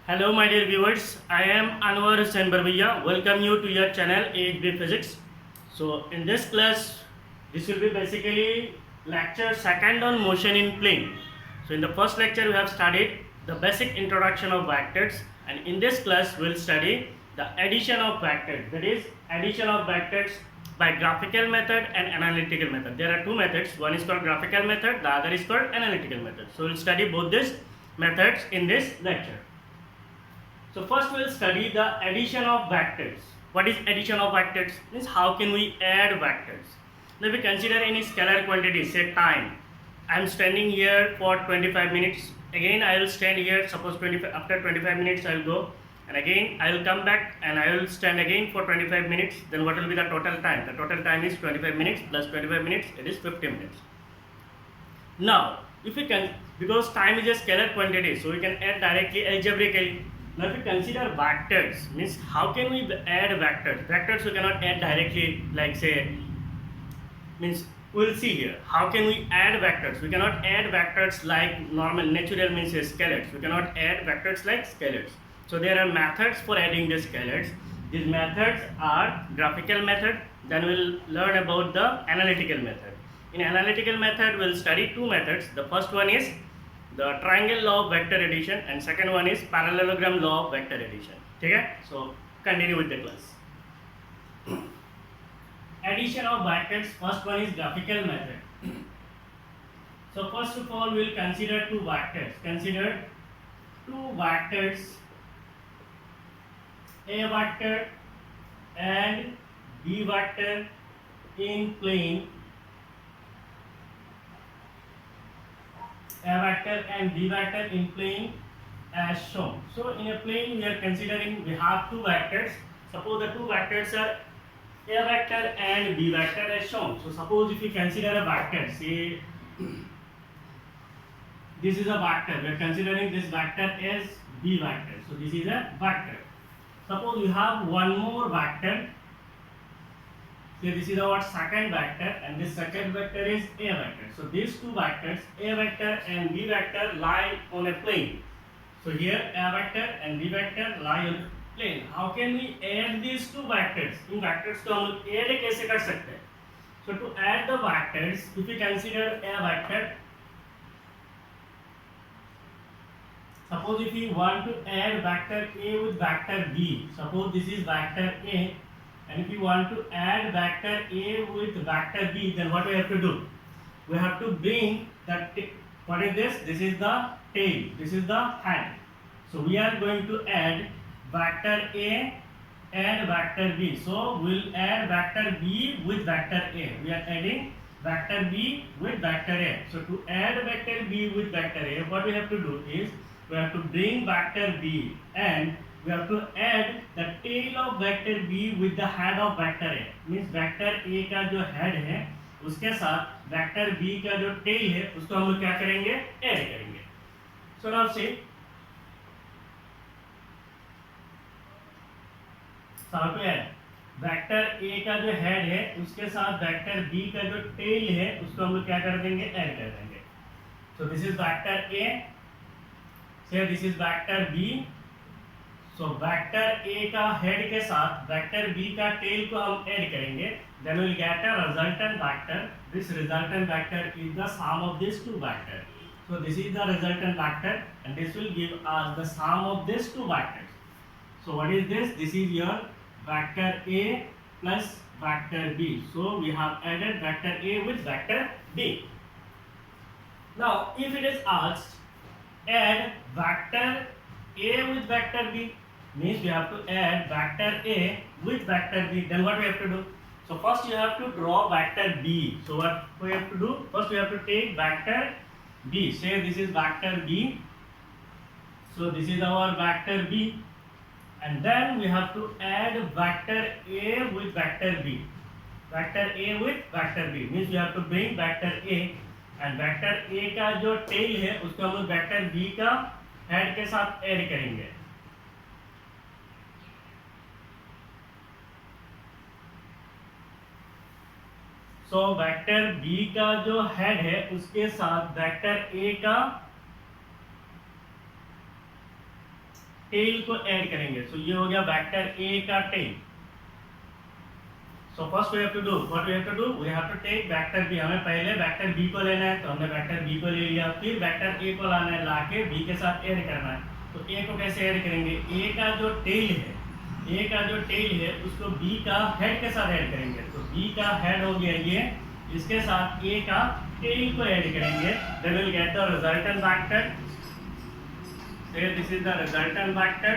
Hello, my dear viewers. I am Anwar Hussain Barbaiya. Welcome you to your channel AHB Physics. So, in this class, this will be basically lecture second on motion in plane. So, in the first lecture, we have studied the basic introduction of vectors, and in this class, we will study the addition of vectors. That is, addition of vectors by graphical method and analytical method. There are two methods. One is called graphical method. The other is called analytical method. So, we will study both these methods in this lecture. So first we will study the addition of vectors. What is addition of vectors? Means how can we add vectors? Now we consider any scalar quantity, say time. I am standing here for 25 minutes. Again I will stand here, suppose after 25 minutes I will go, and again I will come back and I will stand again for 25 minutes. Then what will be the total time? The total time is 25 minutes plus 25 minutes, it is 50 minutes. Now if we can, because time is a scalar quantity, so we can add directly algebraically. Now if we consider vectors, means how can we add vectors? Vectors we cannot add directly, like say, means we will see here. How can we add vectors? We cannot add vectors like normal, natural means scalars. We cannot add vectors like scalars. So there are methods for adding the scalars. These methods are graphical method. Then we will learn about the analytical method. In analytical method, we will study two methods. The first one is the triangle law of vector addition, and second one is parallelogram law of vector addition. Okay? So continue with the class. Addition of vectors. First one is graphical method. So first of all, we will consider two vectors. Consider two vectors, A vector and B vector in plane. A vector and B vector in plane as shown. So in a plane we are considering we have two vectors. Suppose the two vectors are A vector and B vector as shown. So suppose if we consider a vector, say this is a vector, we are considering this vector as B vector. So this is a vector. Suppose you have one more vector. So this is our second vector, and this second vector is A vector. So these two vectors, A vector and B vector, lie on a plane. So here A vector and B vector lie on a plane. How can we add these two vectors? In vectors को हम add कैसे कर सकते हैं? So to add the vectors, if we consider A vector, suppose if we want to add vector A with vector B, suppose this is vector A. And if you want to add vector A with vector B, then what we have to do? We have to bring that. What is this? This is the tail. This is the head. So we are going to add vector A and vector B. So we'll add vector B with vector A. We are adding vector B with vector A. So to add vector B with vector A, what we have to do is we have to bring vector B and we have to add the tail of vector B with the head of vector A. Means vector A का जो head है उसके साथ vector B का जो tail है उसको हम लोग क्या करेंगे? Add करेंगे. So now see, so how to add? Vector A का जो head है उसके साथ vector B का जो tail है उसको हम लोग क्या कर देंगे? Add कर देंगे. So this is vector A. Say this is vector B. So vector A का head के साथ vector B का tail को हम add करेंगे. Then we will get a resultant vector. This resultant vector is the sum of these two vectors. So this is the resultant vector, and this will give us the sum of these two vectors. So what is this? This is your vector A plus vector B. So we have added vector A with vector B. Now if it is asked add vector A with vector B, means we have to add vector A with vector B. Then what we have to do? So first you have to draw vector B. So what we have to do? First we have to take vector B. Say this is vector B. So this is our vector B. And then we have to add vector A with vector B. Vector A with vector B means we have to bring vector A, and vector A का जो tail है उसको हम लोग vector B का head के साथ add करेंगे. So vector B का जो head है उसके साथ vector A का टेल को ऐड करेंगे। सो ये हो गया वेक्टर ए का tail. So first we have to do what we have to do, we have to take vector B. हमें पहले वेक्टर बी को लेना है, तो हमने वेक्टर बी को ले लिया। फिर वेक्टर ए को लाना है, लाके बी के साथ ऐड करना है। तो ए को कैसे ऐड करेंगे, ए का जो टेल है, ए का जो टेल है उसको बी का हेड के साथ ऐड करेंगे। तो बी का हेड हो गया ये, इसके साथ ए का टेल को ऐड करेंगे। Then will get the resultant vector. Here this is the resultant vector.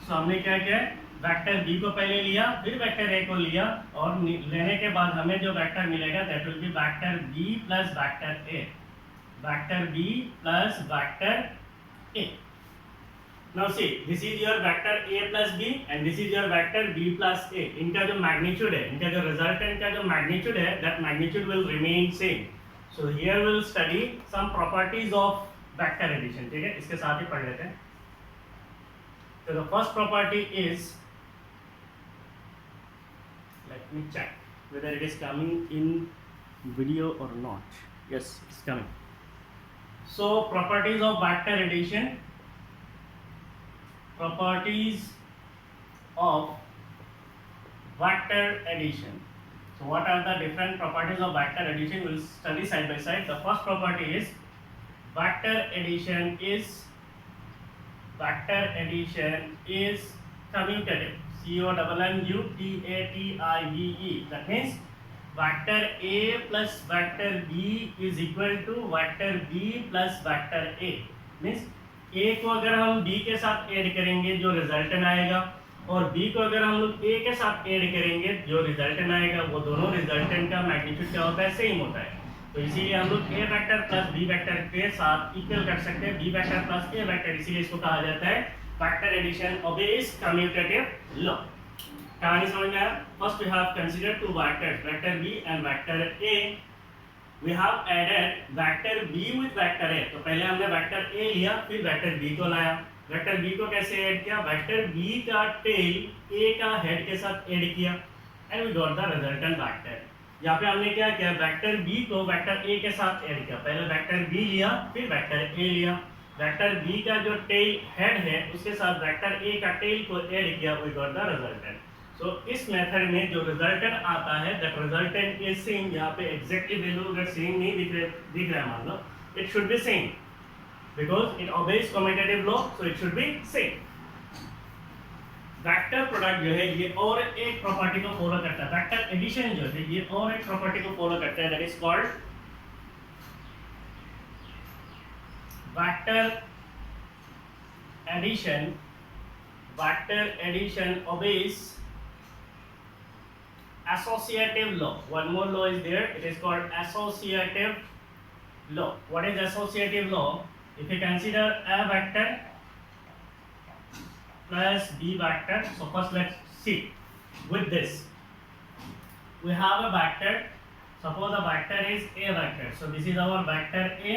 So हमने क्या किया, वेक्टर बी को पहले लिया, फिर वेक्टर ए को लिया, और लेने के बाद हमें जो वेक्टर मिलेगा that will be vector B plus vector A, vector B plus vector A. Now see, this is your vector a plus b and this is your vector b plus a. इनका जो magnitude है, इनका जो resultant का जो magnitude है, that magnitude will remain same. So here we'll study some properties of vector addition. ठीक है, इसके साथ ही पढ़ लेते हैं। So the first property is, let me check whether it is coming in video or not. Yes, it's coming. So properties of vector addition. Properties of vector addition. So what are the different properties of vector addition? We'll study side by side. The first property is vector addition is commutative. C-O-M-M-U-T-A-T-I-V-E. That means vector A plus vector B is equal to vector B plus vector A. Means ए को अगर हम B के साथ add करेंगे जो resultant आएगा, और B को अगर हम लोग ए के साथ ऐड करेंगे जो रिजल्टेंट आएगा, वो दोनों रिजल्टेंट का मैग्नीट्यूड क्या होता है, सेम होता है। तो इसीलिए हम लोग A vector plus B vector के साथ इक्वल कर सकते हैं, B vector plus A vector, इसीलिए इसको कहा जाता है vector addition obeys commutative law. कहानी समझ में आया? First we have considered two vectors, vector B and vector A. We have added vector b with vector a. तो पहले हमने वेक्टर a लिया, फिर वेक्टर b को लाया। वेक्टर b को कैसे ऐड किया, वेक्टर b का टेल a का हेड के साथ ऐड किया, and we got the resultant vector. यहाँ पे हमने क्या किया, वेक्टर b को वेक्टर a के साथ ऐड किया। पहले वेक्टर b लिया, फिर वेक्टर a लिया। वेक्टर b का जो टेल हेड है उसके साथ वेक्टर a का टेल को ऐड किया, वी गॉट द रिजल्टेंट। तो इस मेथड में जो रिजल्टेंट आता है दैट रिजल्टेंट इज सेम। यहाँ पे एग्जैक्टली वैल्यू अगर सेम नहीं दिख रहा है, मान लो it should be same because it obeys commutative law, so it should be same. Vector product जो है ये और एक प्रॉपर्टी को फॉलो करता है, वेक्टर एडिशन जो है ये और एक प्रॉपर्टी को फॉलो करता है, that is called vector addition. Vector addition obeys associative law. One more law is there, it is called associative law. What is associative law? If you consider a vector plus b vector, so first let's see with this. We have a vector, suppose the vector is a vector, so this is our vector a.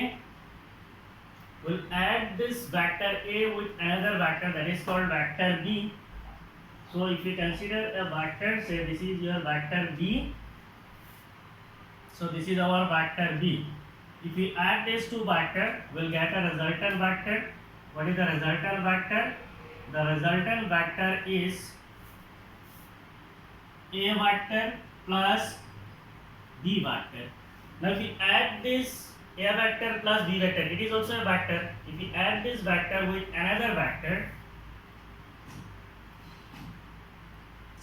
We'll add this vector a with another vector that is called vector b. So if you consider a vector, say this is your vector b, so this is our vector b. If we add these two vectors, we'll get a resultant vector. What is the resultant vector? The resultant vector is a vector plus b vector. Now if we add this a vector plus b vector, it is also a vector. If we add this vector with another vector,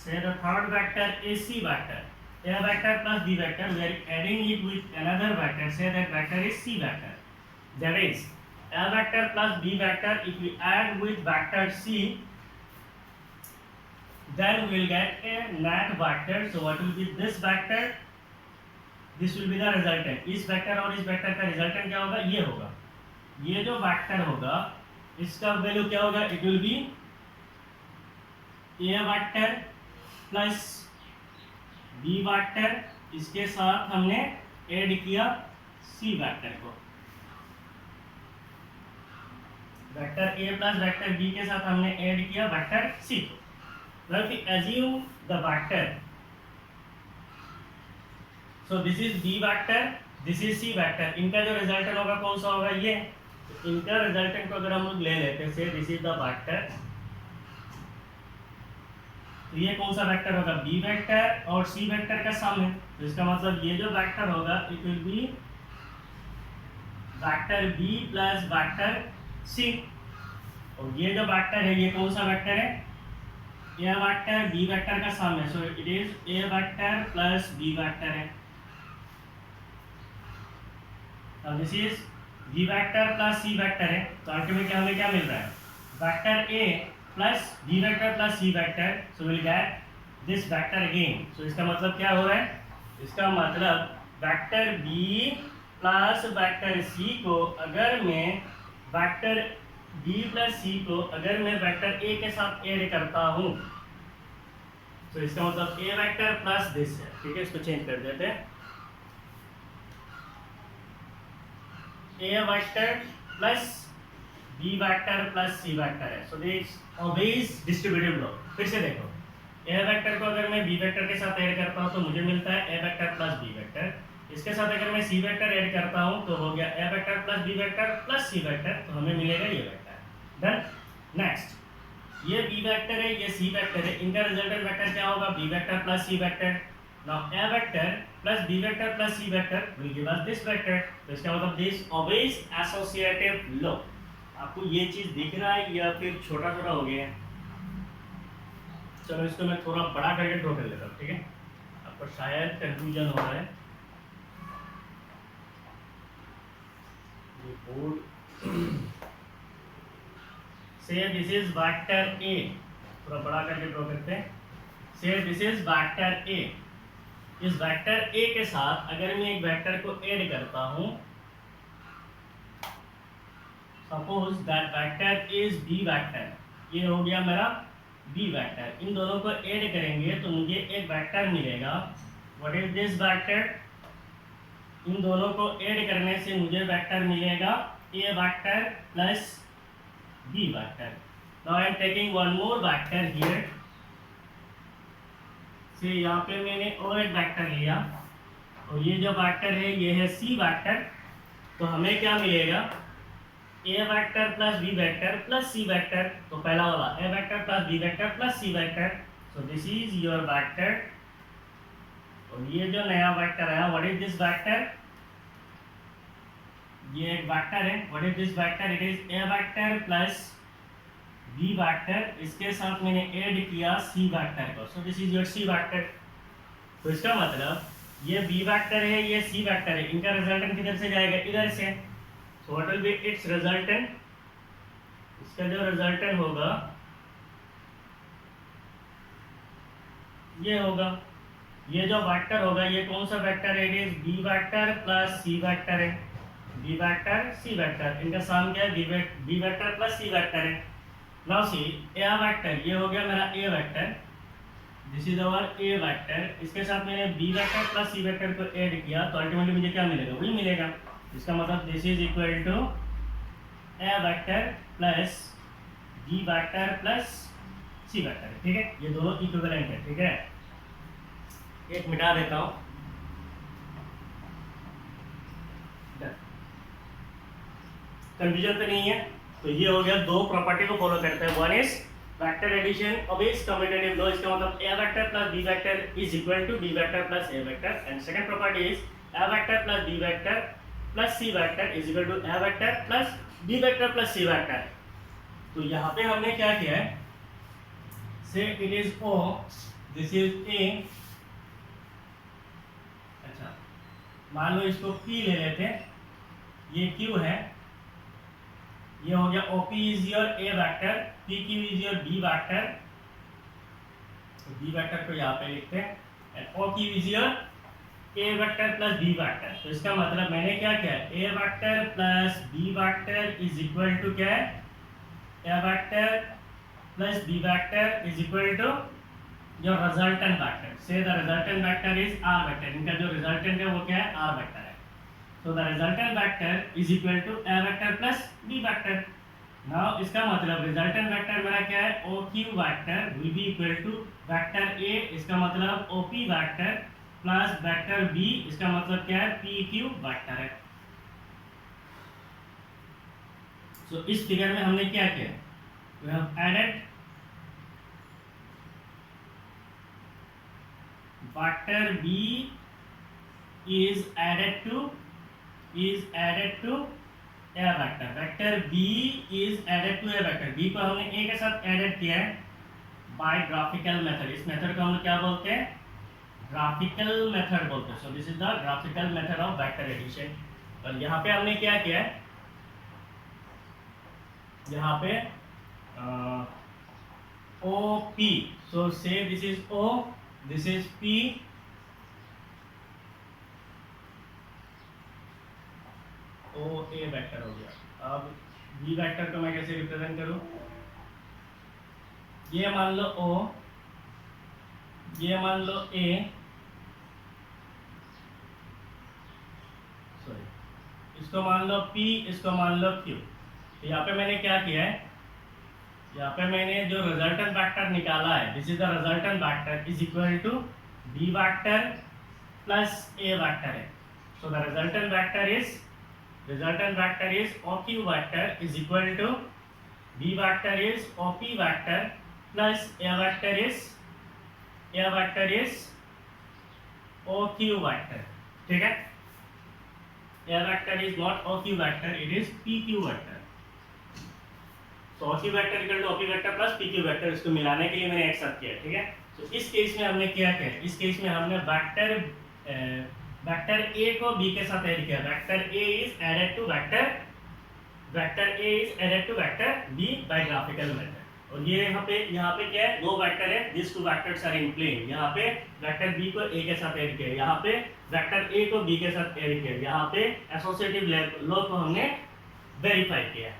say the third vector is c vector, a vector plus b vector, we are adding it with another vector, say that vector is c vector. That is a vector plus b vector, if we add with vector c, then we will get a net vector. So what will be this vector? This will be the resultant. इस vector और इस vector का resultant क्या होगा, ये होगा। ये जो वेक्टर होगा इसका वैल्यू क्या होगा, it will B a vector plus b vector, इसके साथ हमने ऐड किया c वेक्टर को। Vector a plus vector b के साथ हमने ऐड किया वेक्टर c को। Now if we assume the vector, so this is b vector, this is C vector, इनका जो रिजल्टेंट होगा कौन सा होगा ये, तो इनका रिजल्टेंट को अगर हम लोग ले लेते हैं, से दिस इज द वेक्टर, तो ये कौन सा वेक्टर होगा, बी वेक्टर और सी वेक्टर का सम है, तो इसका मतलब ये जो वेक्टर होगा it will be vector B plus vector C, और ये जो वेक्टर है ये कौन सा वेक्टर है, ए वेक्टर बी वेक्टर का सम है, so it is A vector plus B vector है। अब this is B vector plus C vector है, तो अल्टीमेटली हमें क्या मिल रहा है, vector A plus B vector plus C vector, so will get this vector again. सो इसका मतलब क्या हो रहा है, इसका मतलब vector B plus vector C को अगर मैं वेक्टर बी प्लस सी को अगर मैं वेक्टर ए के साथ ऐड करता हूं, तो इसका मतलब ए वेक्टर प्लस दिस है, ठीक है, इसको चेंज कर देते हैं, A vector plus B vector plus C vector है, so this always distributive law. फिर से देखो, ए वेक्टर को अगर मैं बी वेक्टर के साथ ऐड करता हूं तो मुझे मिलता है A vector plus B vector, इसके साथ अगर मैं सी वेक्टर ऐड करता हूं तो हो गया A vector plus B vector plus C vector, तो हमें मिलेगा ये वेक्टर। डन। नेक्स्ट, ये बी वेक्टर है ये सी वेक्टर है, इनका रिजल्टेंट वेक्टर क्या होगा, B vector plus C vector. Now A vector plus B vector plus C vector will give us this vector, तो इसका मतलब दिस ऑलवेज एसोसिएटिव लॉ। आपको ये चीज दिख रहा है या फिर छोटा छोटा हो गया है, चलो इसको मैं थोड़ा बड़ा करके ड्रॉ कर लेता हूँ, ठीक है, आपको शायद कंफ्यूजन हो रहा है, ये बोर्ड से दिस इज वेक्टर ए, थोड़ा बड़ा करके ड्रॉ करते हैं, से दिस इज वेक्टर ए, इस वेक्टर ए के साथ अगर मैं एक वेक्टर को ऐड करता हूं, suppose that vector is B vector, ये हो गया मेरा बी वेक्टर, इन दोनों को ऐड करेंगे तो मुझे एक वेक्टर मिलेगा, व्हाट इज दिस वेक्टर, इन दोनों को ऐड करने से मुझे वेक्टर मिलेगा A vector plus B vector. Now I am taking one more vector here, से यहाँ पे मैंने और एक वेक्टर लिया, और ये जो वेक्टर है ये है सी वेक्टर, तो हमें क्या मिलेगा, A vector plus B vector plus C vector, तो पहला वाला A vector plus B vector plus C vector, so this is your vector, और ये जो नया वेक्टर है व्हाट इज दिस वेक्टर, ये एक वेक्टर है, what is this vector, it is A vector plus B vector, इसके साथ मैंने ऐड किया सी वेक्टर को, so this is your C vector. तो इसका मतलब ये बी वेक्टर है ये सी वेक्टर है, इनका रिजल्टेंट किधर से जाएगा, इधर से, so what will B it's resultant, इसका जो रिजल्टेंट होगा ये होगा, ये जो वेक्टर होगा ये कौन सा वेक्टर है, it is B vector plus C vector है, बी वेक्टर सी वेक्टर, इनका सम क्या है, B vector plus C vector है। नाउ सी ए वेक्टर, ये हो गया मेरा A vector, this is our A vector, इसके साथ मैंने B vector plus C vector को ऐड किया तो अल्टीमेटली मुझे क्या मिलेगा, वही मिलेगा, इसका मतलब this is equal to A vector plus B vector plus C vector, ठीक है, ये दोनों इक्विवेलेंट है, ठीक है, एक मिटा देता हूं, कंफ्यूजन तो नहीं है, तो ये हो गया, दो प्रॉपर्टी को फॉलो करते हैं, one is vector addition obvious commutative law, इसका मतलब A vector plus B vector is equal to B vector plus A vector, and second property is A vector plus B vector plus C vector is equal to A vector plus B vector plus C vector. तो यहाँ पे हमने क्या किया है, so it is O, this is A, अच्छा मान लो इसको P ले लेते हैं, ये Q है, ये हो गया OP is your A vector, PQ is your B vector, तो बी वेक्टर को यहाँ पे लिखते हैं, and OQ is your A vector plus B vector, तो इसका मतलब मैंने क्या किया, A vector plus B vector is equal to क्या है, A vector plus B vector is equal to your resultant vector, so the resultant vector is R vector, इनका जो रिजल्टेंट है वो क्या है, आर वेक्टर है, so the resultant vector is equal to a vector plus b vector। now इसका मतलब resultant vector मेरा क्या है, OQ vector will be equal to vector A, इसका मतलब OP vector plus vector B, इसका मतलब क्या है, पी क्यू वेक्टर है। सो इस फिगर में हमने क्या किया, we have added vector B is added to a vector, vector b is added to a vector, b को हमने a के साथ ऐडेड किया है बाय ग्राफिकल मेथड। इस मेथड को हम क्या बोलते हैं, ग्राफिकल मेथड बोलते हैं। So this is the graphical method of vector addition. और यहाँ पे हमने क्या किया है, यहाँ पे ओ P, so say this is O, this is P, O A vector हो गया। अब बी वेक्टर को मैं कैसे रिप्रेजेंट करूं, ये मान लो ओ, ये मान लो ए, सॉरी इसको मान लो पी, इसको मान लो क्यू। तो यहाँ पे मैंने क्या किया है, यहाँ पे मैंने जो रिजल्टेंट वेक्टर निकाला है, this is the resultant vector is equal to B vector plus A vector है। So the resultant vector is OQ vector is equal to B vector is OP vector plus A vector is OQ vector, ठीक है। A vector is not OQ vector, it is PQ vector। तो OQ vector equal to OP vector plus PQ vector, इसको मिलाने के लिए मैंने एक साथ किया, ठीक है। तो इस केस में हमने क्या किया, इस केस में हमने वेक्टर ए को बी के साथ ऐड किया, vector A is added to vector B by graphical method. और ये यहाँ पे क्या है, दो वेक्टर है, this two vectors are in plane. यहाँ पे वेक्टर बी को ए के साथ ऐड किया, यहाँ पे वेक्टर ए को बी के साथ ऐड किया, यहाँ पे एसोसिएटिव लॉ को हमने वेरीफाई किया।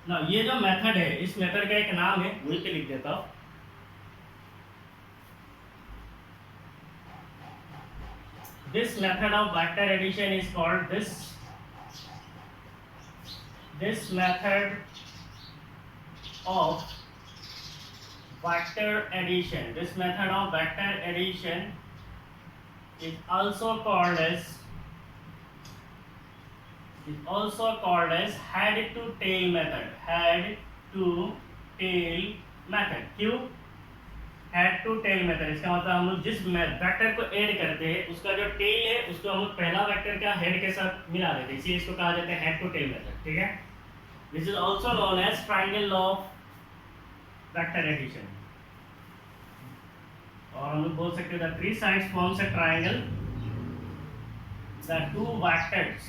ना ये जो मेथड है, इस मेथड का एक नाम है, वही पे लिख देता हूँ। This method of vector addition is called this method of vector addition. This method of vector addition is also called as head to tail method. Head to tail method. क्यों हेड टू टेल मेथड, इसका मतलब हम लोग जिस vector को add करते हैं उसका जो टेल है उसको हम लोग पहला वेक्टर का हेड के साथ मिला देते हैं, इसीलिए इसको कहा जाता है हेड टू टेल मेथड, ठीक है। This is also known as triangle law of vector addition. और हम लोग बोल सकते हैं the three sides forms a triangle, the two vectors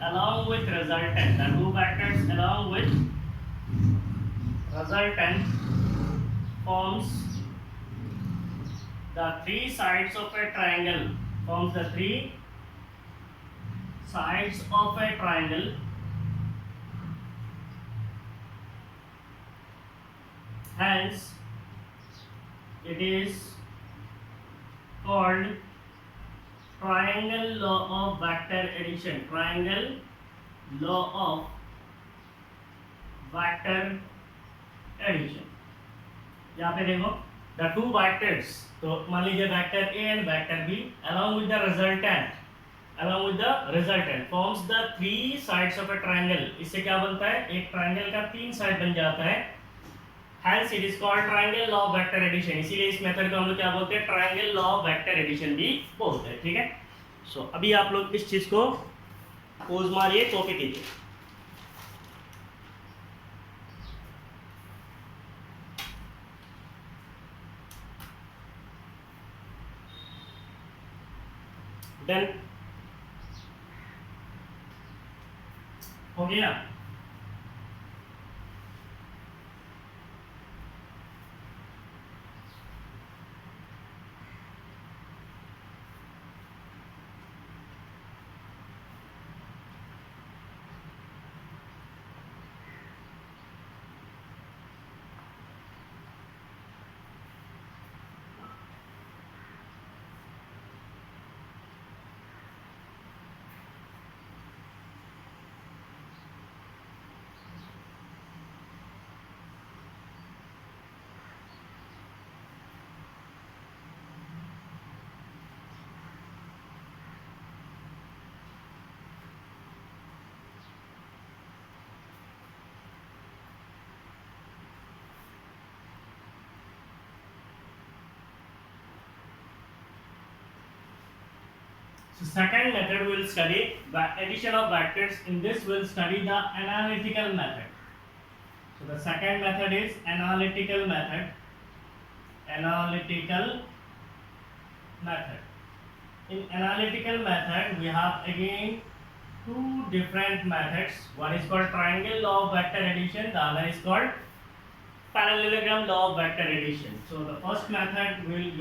along with resultant forms the three sides of a triangle, hence it is called triangle law of vector addition, addition. यहाँ पे देखो the two vectors, तो मान लीजिए vector A and vector B along with the resultant forms the three sides of a triangle। इससे क्या बनता है, एक ट्रायंगल का तीन साइड बन जाता है, hence it is called triangle law of vector addition। इसीलिए इस मेथड को हम लोग क्या बोलते हैं, triangle law of vector addition भी बोलते हैं, ठीक है। सो अभी आप लोग इस चीज को पोज मारिए, कॉपी कीजिए। डन हो गया। So second method we will study the addition of vectors. In this we will study the analytical method. So the second method is analytical method. Analytical method. In analytical method we have again two different methods. One is called triangle law of vector addition, the other is called parallelogram law of vector addition. So the first method we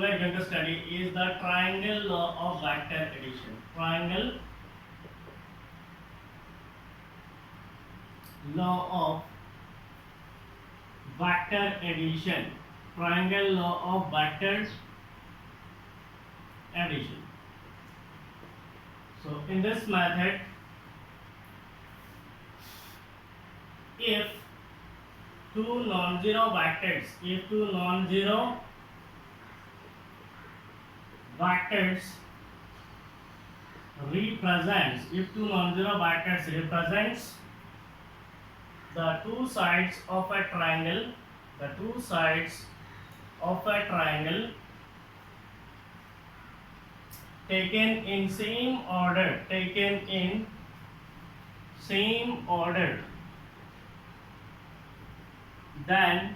are going to study is the triangle law of vector addition. Triangle law of vector addition. Triangle law of vector addition. So in this method, if two non-zero vectors represents the two sides of a triangle, taken in same order, then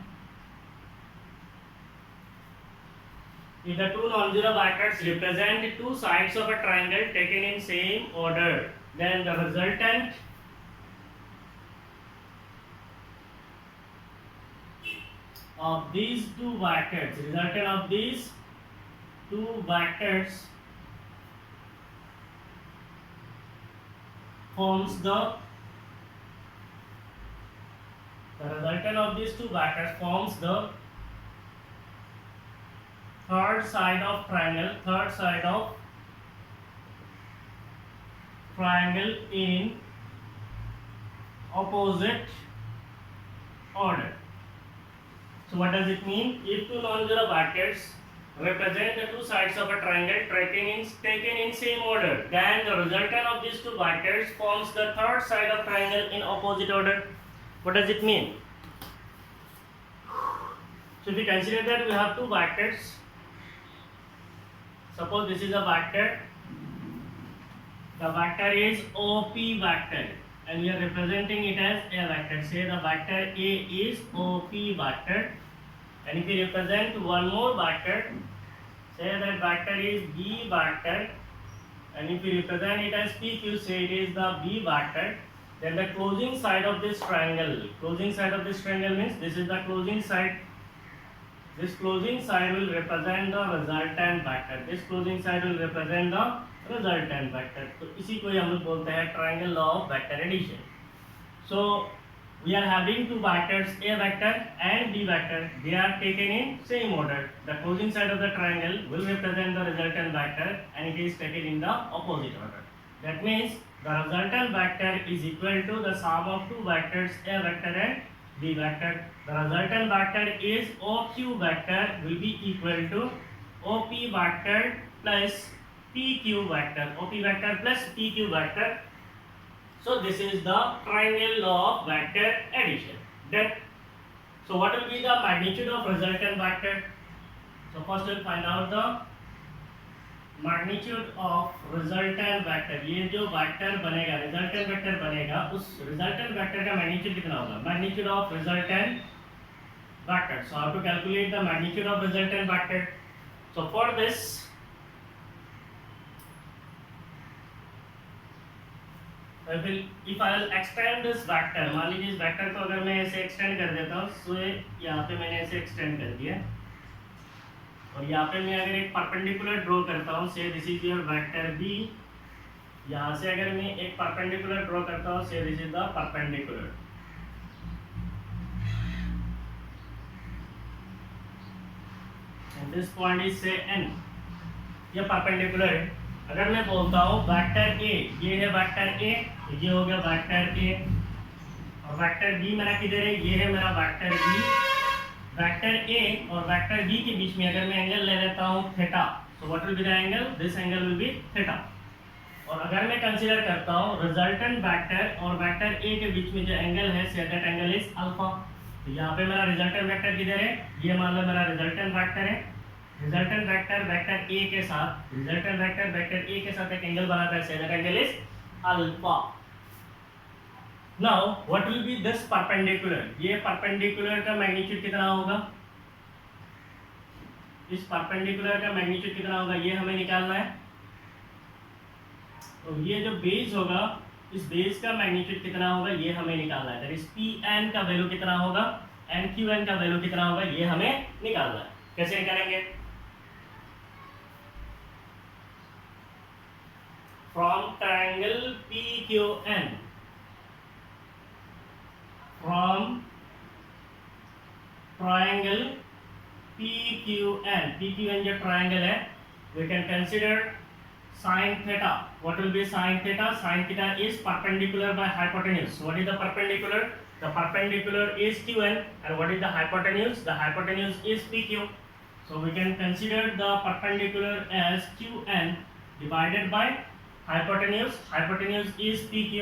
if the two non-zero vectors represent two sides of a triangle taken in same order, then the resultant of these two vectors forms the third side of triangle in opposite order. So what does it mean? If two non-zero vectors represent the two sides of a triangle taken in same order, then the resultant of these two vectors forms the third side of triangle in opposite order. What does it mean? So if we consider that we have two vectors, suppose this is a vector, the vector is OP vector and we are representing it as a vector. Say the vector A is OP vector, and if we represent one more vector, say that vector is B vector, and if we represent it as PQ, say it is the B vector, then the closing side of this triangle means this is the closing side. This closing side will represent the resultant vector. तो इसी को हम लोग बोलते हैं triangle law of vector addition. So we are having two vectors, A vector and B vector. They are taken in same order. The closing side of the triangle will represent the resultant vector, and it is taken in the opposite order. That means the resultant vector is equal to the sum of two vectors, A vector and B vector. The resultant vector is OQ vector will be equal to OP vector plus PQ vector. OP vector plus PQ vector. So this is the triangle law of vector addition. Then, so what will be the magnitude of resultant vector? So first we'll find out the magnitude of resultant vector. ये जो vector बनेगा, resultant vector बनेगा, उस resultant vector का magnitude कितना होगा? Magnitude of resultant vector. So how to calculate the magnitude of resultant vector? So for this, if I will extend this vector, मान लीजिए इस vector को अगर मैं ऐसे extend कर देता हूँ, so यहाँ पे मैंने ऐसे extend कर दिया, और यहाँ पे मैं अगर एक perpendicular draw करता हूँ, say this is your vector B, यहाँ से अगर मैं एक perpendicular draw करता हूँ, say this is the perpendicular, and this point is say N, ये perpendicular है. अगर मैं बोलता हूँ वेक्टर A, ये है वेक्टर A, ये हो गया वेक्टर A, और वेक्टर B मेरा किधर है? ये है मेरा वेक्टर B. वेक्टर A और वेक्टर B के बीच में अगर मैं एंगल ले लेता हूँ theta, so what will be the angle? This angle will be theta. और अगर मैं कंसीडर करता हूँ रिजल्टेंट वेक्टर और वेक्टर A के बीच में जो एंगल है, say that angle is alpha. तो यहाँ पे मेरा रिजल्टेंट वेक्टर किधर है? ये मान लो मेरा रिजल्टेंट वेक्टर है, रिजल्टेंट वेक्टर वेक्टर ए के साथ एक एंगल बनाता है, say that angle is alpha. Now what will be this perpendicular? ये perpendicular का मैग्नीट्यूड कितना होगा? इस परपेंडिकुलर का मैग्नीट्यूड कितना होगा ये हमें निकालना है। तो ये जो बेस होगा, इस बेस का मैग्नीट्यूड कितना होगा ये हमें निकालना है। दैट इज पी एन का वैल्यू कितना होगा, एन क्यू एन का वैल्यू कितना होगा ये हमें निकालना है। कैसे निकालेंगे? From triangle P Q N, from triangle PQN जो ट्रायंगल है, we can consider sin theta. What will be sin theta? Sin theta is perpendicular by hypotenuse. What is the perpendicular? The perpendicular is QN, and what is the hypotenuse? The hypotenuse is PQ. So we can consider the perpendicular as QN divided by hypotenuse. Hypotenuse is PQ.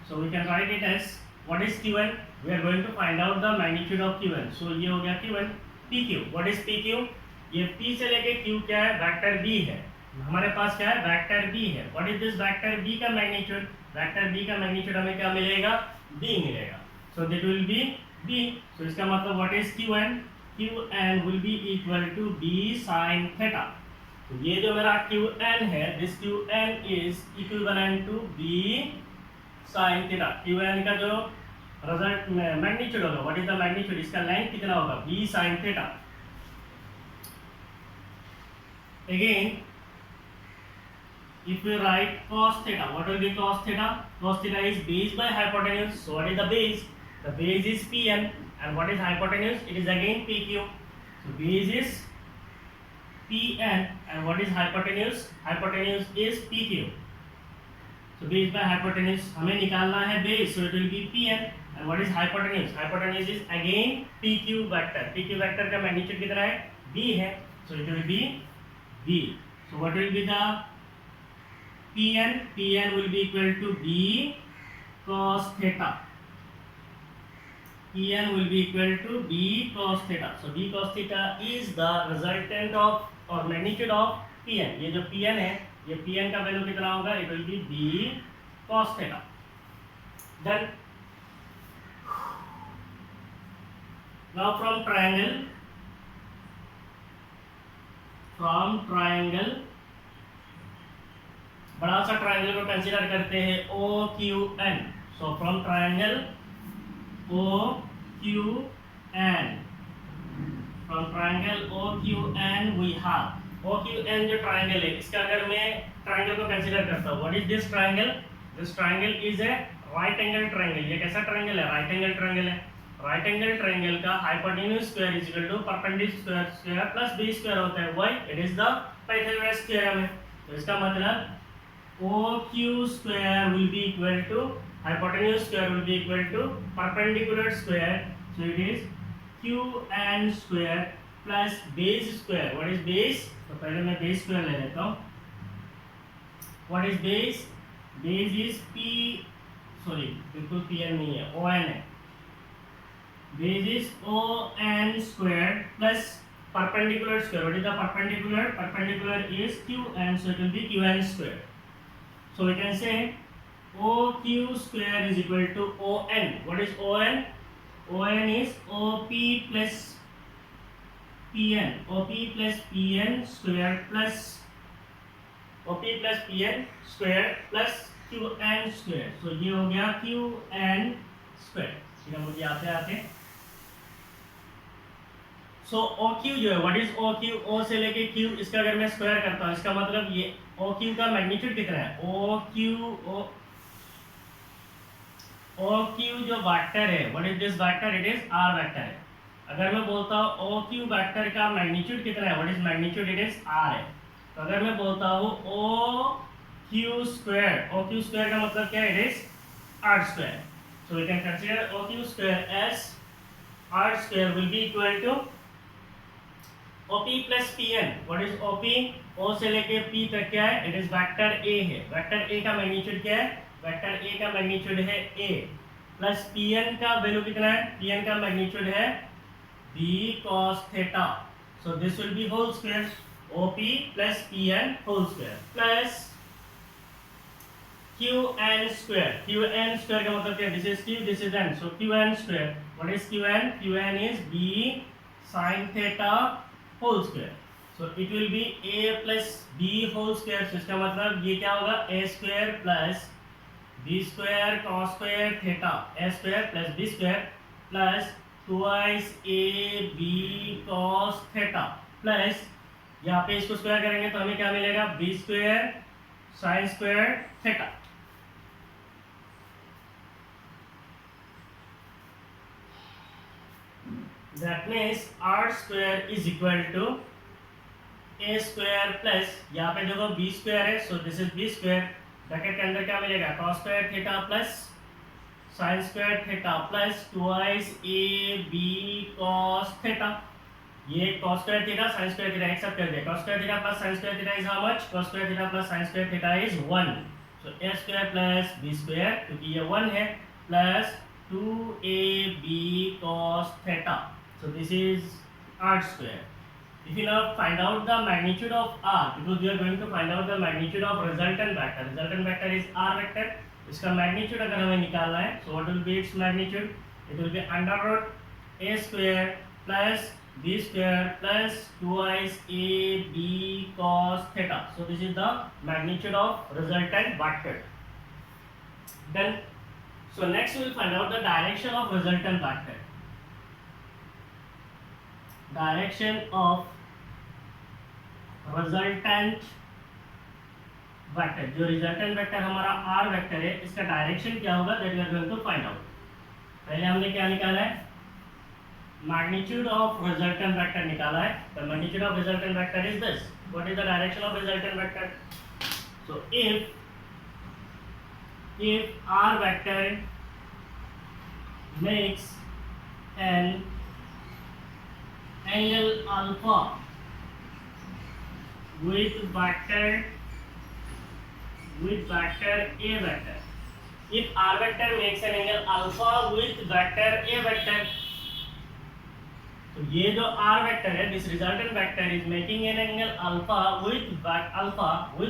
So we can write it as, what is QN? We are going to find out the magnitude of QN. So ये हो गया QN. PQ, what is PQ? ये P से लेके Q क्या है? Vector B है। हमारे पास क्या है? वेक्टर B है। What is this vector B का मैग्नीट्यूड? वेक्टर B का मैग्नीट्यूड हमें क्या मिलेगा? B मिलेगा। So that will be B. So इसका मतलब what is QN? QN will be equal to B sin theta. तो ये जो मेरा QN है, this QN is equivalent to B sin theta. QN का जो रिजल्ट मैग्नीट्यूड होगा, व्हाट इज द मैग्नीट्यूड? इसका लेंथ कितना होगा? b sin theta. Again if we write cos theta, what will be cos theta? Cos theta is base by hypotenuse. So what is the base? The base is Pn, and what is hypotenuse? It is again PQ. So base is Pn, and what is hypotenuse? Hypotenuse is PQ. So base by hypotenuse हमें निकालना है base, so it will be Pn. And what is hypotenuse? Hypotenuse is again PQ vector. PQ vector का magnitude कितना है? B है, so it will be B. So what will be the Pn? Pn will be equal to B cos theta. Pn will be equal to B cos theta. So B cos theta is the resultant of or magnitude of Pn. ये जो Pn है, ये Pn का value कितना होगा? It will be B cos theta. Then now from triangle बड़ा सा triangle को कंसीडर करते हैं OQN. So from triangle OQN, we have OQN जो ट्रायंगल है, इसका अगर मैं ट्रायंगल को कंसीडर करता हूँ, what is this triangle? This triangle is a right angle triangle. ये कैसा ट्रायंगल है? राइट एंगल ट्रायंगल है। राइट एंगल ट्रायंगल का hypotenuse square is equal to perpendicular square plus B square होता है। Why? It is the Pythagoras theorem है। तो इसका मतलब OQ square will be equal to hypotenuse square will be equal to perpendicular square, so it is QN square plus base square. What is base? तो पहले मैं base square ले लेता हूँ. What is base? Base is बिल्कुल Pn नहीं है, ON है. Base is ON squared plus perpendicular square. What is the perpendicular? Perpendicular is QN, so it will be QN squared. So we can say OQ square is equal to ON. What is ON? ON is OP plus PN. OP plus PN square plus OP plus PN square plus QN square. So ये हो गया QN square. ठीक है, मुझे आते सो OQ जो है, what is OQ? O से लेके Q, इसका अगर मैं स्क्वायर करता हूँ, इसका मतलब ये OQ का मैग्नीट्यूड कितना है? OQ जो वेक्टर है, what is this vector? It is R vector है. अगर मैं बोलता हूँ OQ वेक्टर का मैग्नीट्यूड कितना है, what is magnitude? It is R है. तो अगर मैं बोलता हूँ OQ स्क्वायर, OQ स्क्वायर का मतलब क्या है? It is R square. So we can consider OQ square as R square will be equal to OP plus PN. What is OP? O से लेके P तक क्या है? It is वेक्टर A है. वेक्टर A का magnitude क्या है? Vector A का मैग्नीट्यूड है A प्लस PN का वैल्यू कितना है? PN का मैग्नीट्यूड है B cos theta. So this will be whole square, OP plus PN whole square plus QN square. QN square का मतलब क्या? This is Q, this is N. So QN square. What is QN? QN is B sin theta whole square. So it will be A plus B whole square. So इसका मतलब ये क्या होगा? A square plus B square cos square theta. A square plus B square plus twice AB cos theta plus यहाँ पे इसको square करेंगे तो हमें क्या मिलेगा? B square sin square theta. That means R square is equal to A square plus यहाँ पे देखो B square है, so this is B square. Bracket के अंदर क्या मिलेगा? cos square theta plus sin square theta plus twice AB cos theta. ये cos square theta sin square theta एक साथ कर दिया. cos square theta plus sin square theta is how much? cos square theta plus sin square theta is 1. So A square plus B square क्योंकि ये 1 है plus 2AB cos theta. So this is R square. If you now find out the magnitude of R, because we are going to find out the magnitude of resultant vector. Resultant vector is R vector. इसका magnitude अगर हमें निकालना है, so what will be its magnitude? It will be under root A square plus B square plus twice AB cos theta. So this is the magnitude of resultant vector. Then, so next we will find out the direction of resultant vector. Direction of resultant vector. जो resultant vector हमारा R vector है, इसका direction क्या होगा? That we are going to find out. पहले हमने क्या निकाला है? मैग्नीट्यूड ऑफ रिजल्टेंट वेक्टर निकाला है. The magnitude of resultant vector is this. What is the direction of resultant vector? So if R vector makes an angle alpha with vector A vector. If R vector makes an angle alpha with vector A vector, तो ये जो R vector है, this resultant vector is making an angle alpha with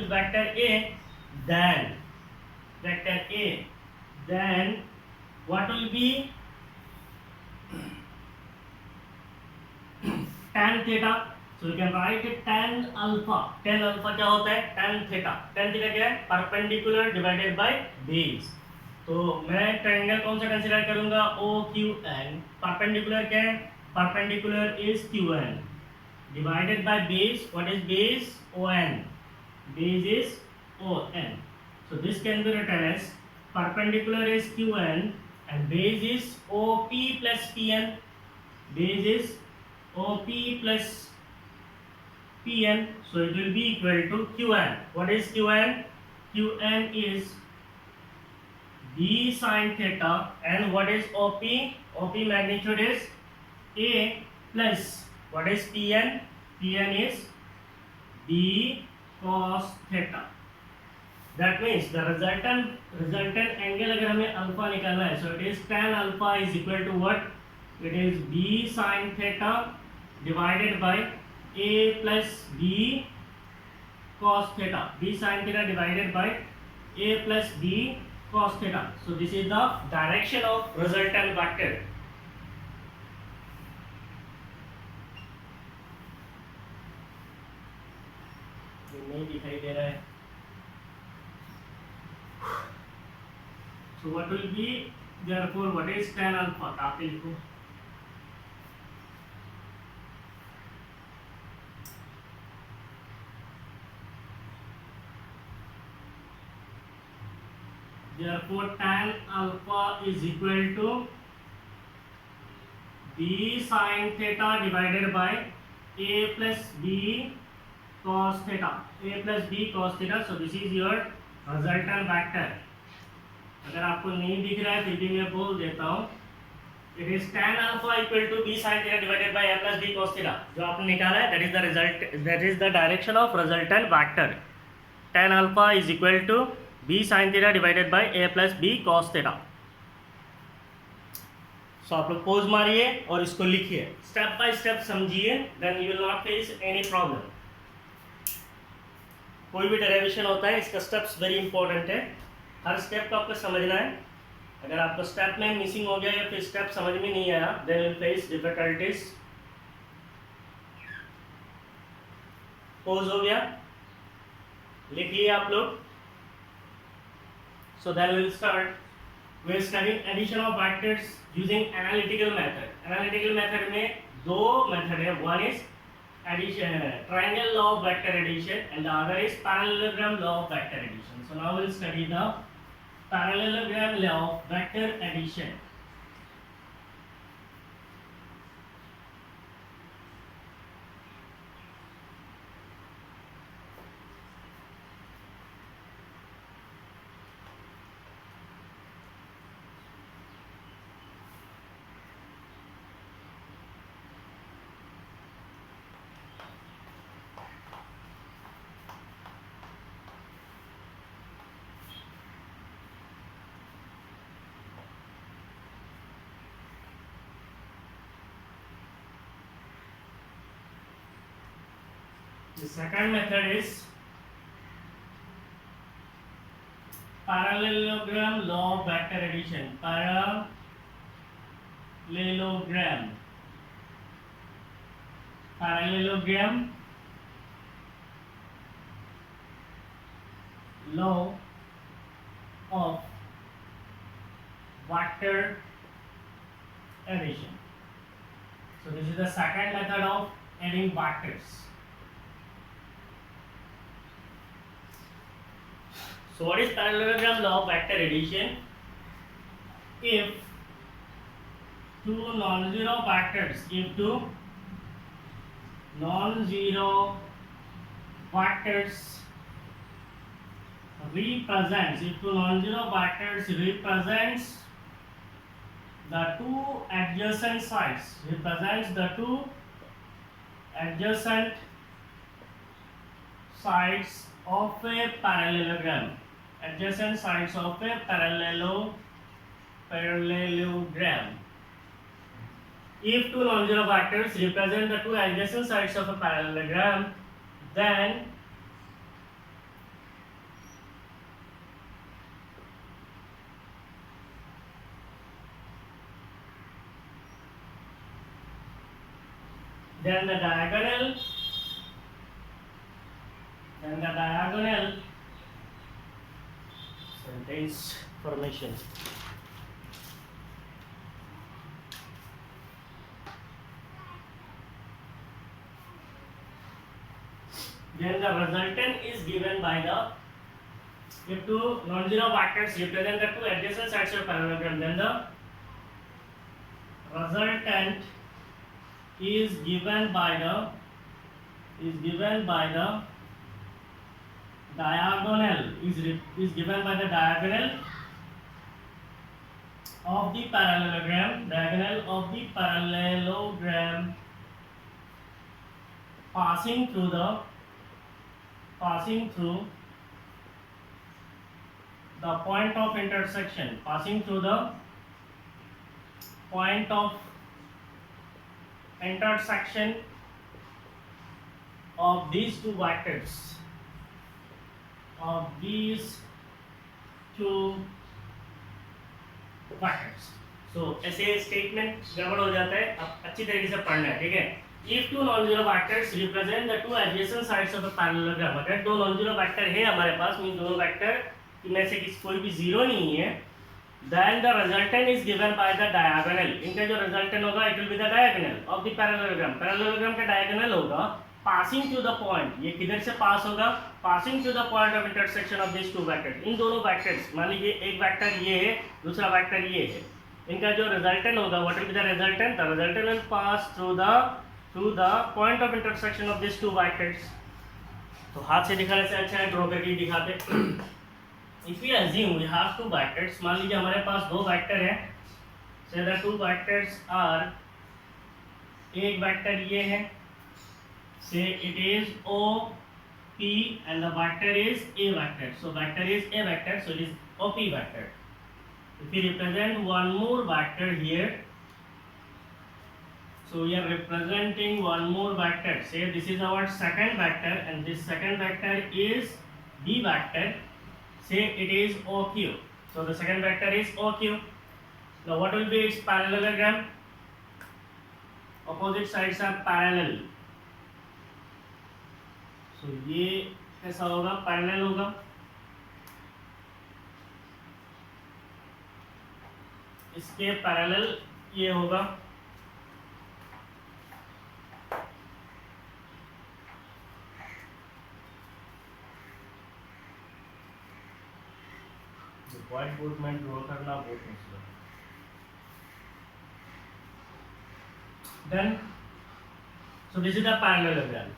vector A, then vector A, then what will be tan theta. So you can write it tan alpha. Tan alpha क्या होता है? Tan theta. Tan theta क्या है? Perpendicular divided by base. तो मैं triangle कौन सा consider करूंगा? OQN. Perpendicular क्या है? Perpendicular is QN divided by base. What is base? ON. Base is ON. So this can be written as perpendicular is QN and base is OP plus PN. Base is OP plus PN. So it will be equal to QN. What is QN? QN is B sin theta, and what is OP? OP magnitude is A plus what is PN? PN is B cos theta. That means the resultant angle अगर हमें alpha निकालना है, so it is tan alpha is equal to what? It is B sin theta divided by A plus B cos theta. B sin theta divided by A plus B cos theta. So this is the direction of resultant vector. नहीं दिखाई दे रहा है. So what will be therefore what is tan alpha? आप लिखो. Therefore tan alpha is equal to B sin theta divided by A plus B cos theta. A plus B cos theta. So this is your resultant vector. अगर आपको नहीं दिख रहा है फिर भी मैं बोल देता हूँ. It is tan alpha equal to B sin theta divided by A plus B cos theta. जो आपने निकाला है that is the result. That is the direction of resultant vector. Tan alpha is equal to B sin theta divided by A plus B cos theta. सो आप लोग pose मारिए और इसको लिखिए, स्टेप बाय स्टेप समझिए, then you will not face any problem. कोई भी derivation होता है इसका स्टेप्स वेरी इंपॉर्टेंट है, हर स्टेप को आपको समझना है। अगर आपको स्टेप में मिसिंग हो गया या फिर स्टेप समझ में नहीं आया, then will face difficulties. Pause हो गया, लिख लिए आप लोग। So then will start. We are studying addition of vectors using analytical method. Analytical method में दो मेथड है, one is addition, triangle law of vector addition, and the other is parallelogram law of vector addition. So now we'll study the parallelogram law of vector addition. The second method is parallelogram law of vector addition. Parallelogram law of vector addition. So this is the second method of adding vectors. So what is parallelogram law of vector addition? If two non-zero vectors represents the two adjacent sides of a parallelogram. Adjacent sides of a parallelogram. If two non-zero vectors represent the two adjacent sides of a parallelogram, then the diagonal sentence formation. Then the resultant is given by the, if two non-zero vectors represent the two adjacent sides of a parallelogram, then the resultant is given by the diagonal of the parallelogram passing through the point of intersection, of these two vectors, so ऐसे statement गड़बड़ हो जाता है, अब अच्छी तरीके से पढ़ना है, ठीक है। If two non-zero vectors represent the two adjacent sides of a parallelogram, अगर दो non-zero vector है हमारे पास, मीन दोनों वेक्टर में से कोई भी जीरो नहीं है, then the resultant is given by the diagonal. इनका जो resultant होगा it will be the diagonal of the parallelogram. Parallelogram का diagonal होगा passing to the point, ये किधर से पास होगा, passing to the point of intersection of these two vectors. इन दोनों vectors, मान लीजिए एक वेक्टर ये है, दूसरा वेक्टर ये है, इनका जो resultant होगा, what will be the resultant? The resultant will pass through the point of intersection of these two vectors. तो हाथ से दिखाने से अच्छा है ड्रॉ करके दिखाते। If we assume we have two vectors, मान लीजिए हमारे पास दो वेक्टर हैं, say the two vectors are, एक वेक्टर ये है, say it is OP and the vector is A vector. So vector is A vector, so it is OP vector. If we represent one more vector here, So we are representing one more vector. Say this is our second vector and this second vector is B vector. Say it is OQ. So the second vector is OQ. Now what will be its parallelogram? Opposite sides are parallel. So ये कैसा होगा? Parallel होगा. इसके parallel ये होगा. White board में draw करना बहुत मुश्किल है. Then, so this is the parallelogram.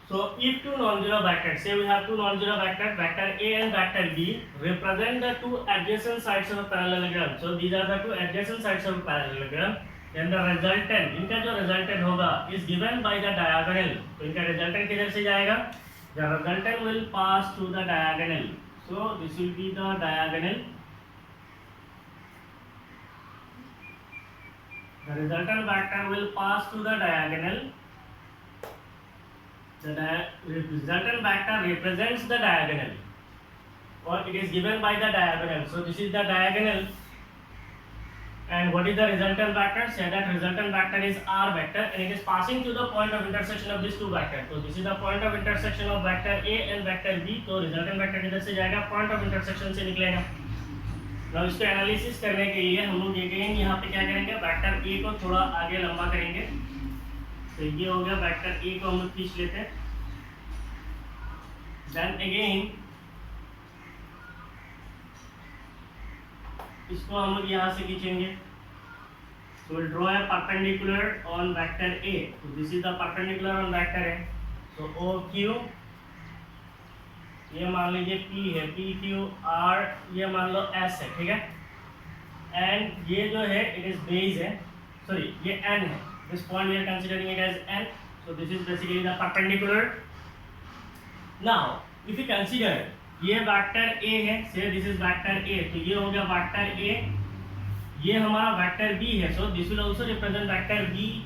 So if two non-zero vectors, say we have two non-zero vectors, vector A and vector B, represent the two adjacent sides of a parallelogram. So these are the two adjacent sides of a parallelogram. Then the resultant, इनका जो resultant होगा, is given by the diagonal. तो इनका resultant किधर से जाएगा? The resultant will pass through the diagonal. So this will be the diagonal. The resultant vector will pass through the diagonal. The resultant vector represents the diagonal, or it is given by the diagonal. So this is the diagonal. And what is the resultant vector? Say that resultant vector is R vector and it is passing through the point of intersection of these two vectors. So this is the point of intersection of vector A and vector B. तो resultant vector किधर से जाएगा? Point of intersection से निकलेगा. now इसको analysis करने के लिए हम लोग ये करेंगे, यहाँ पे क्या करेंगे? वेक्टर ए को थोड़ा आगे लंबा करेंगे. तो ये हो गया वेक्टर ए को हम लोग खींच लेते हैं. देन अगेन इसको हम लोग यहाँ से खींचेंगे. So we'll draw a perpendicular on vector A. So this is the perpendicular on vector A. So OQ ये मान लीजिए P है, PQ R ये मान लो S है, ठीक है. एंड ये जो है it is base है, sorry ये N है. This point we are considering it as N. So this is basically the perpendicular. Now if you consider ये वेक्टर A है, say this is vector A, तो ये हो गया वेक्टर A. ये हमारा वेक्टर B है. So this will also represent vector B.